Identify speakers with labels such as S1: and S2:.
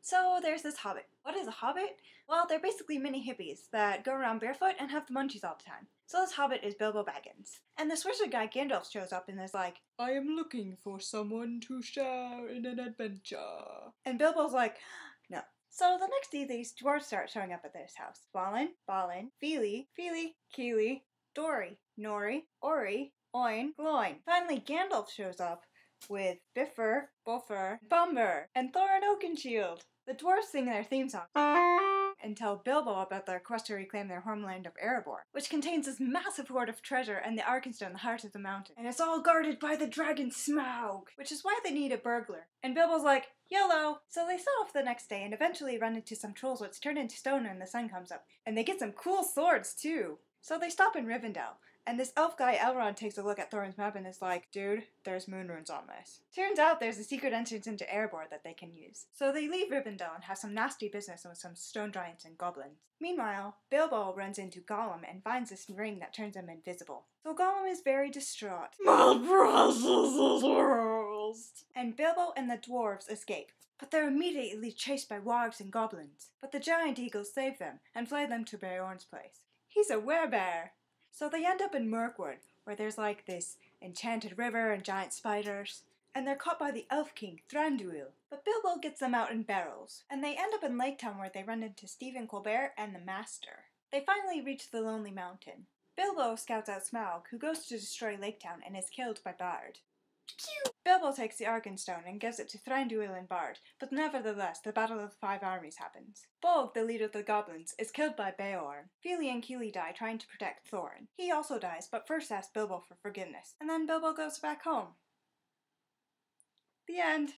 S1: So there's this hobbit. What is a hobbit? Well, they're basically mini hippies that go around barefoot and have the munchies all the time. So this hobbit is Bilbo Baggins. And this wizard guy Gandalf shows up and is like, I am looking for someone to share in an adventure. And Bilbo's like, no. So the next day these dwarves start showing up at this house. Balin, Fili, Kili, Dori, Nori, Ori, Oin, Gloin. Finally Gandalf shows up with Bifur, Bofur, Bumber, and Thorin Oakenshield. The dwarves sing their theme song and tell Bilbo about their quest to reclaim their homeland of Erebor, which contains this massive hoard of treasure and the Arkenstone in the heart of the mountain. And it's all guarded by the dragon Smaug, which is why they need a burglar. And Bilbo's like, YOLO! So they set off the next day and eventually run into some trolls which turn into stone when the sun comes up. And they get some cool swords too! So they stop in Rivendell, and this elf guy Elrond takes a look at Thorin's map and is like, dude, there's moon runes on this. Turns out there's a secret entrance into Erebor that they can use. So they leave Rivendell and have some nasty business with some stone giants and goblins. Meanwhile, Bilbo runs into Gollum and finds this ring that turns him invisible. So Gollum is very distraught. My precious is lost! And Bilbo and the dwarves escape. But they're immediately chased by wargs and goblins. But the giant eagles save them and fly them to Beorn's place. He's a werebear! So they end up in Mirkwood, where there's like this enchanted river and giant spiders, and they're caught by the Elf King, Thranduil. But Bilbo gets them out in barrels, and they end up in Lake Town where they run into Stephen Colbert and the Master. They finally reach the Lonely Mountain. Bilbo scouts out Smaug, who goes to destroy Lake Town and is killed by Bard. Bilbo takes the Arkenstone and gives it to Thranduil and Bard, but nevertheless the Battle of the Five Armies happens. Bolg, the leader of the goblins, is killed by Beorn. Fili and Kili die trying to protect Thorin. He also dies, but first asks Bilbo for forgiveness, and then Bilbo goes back home. The end.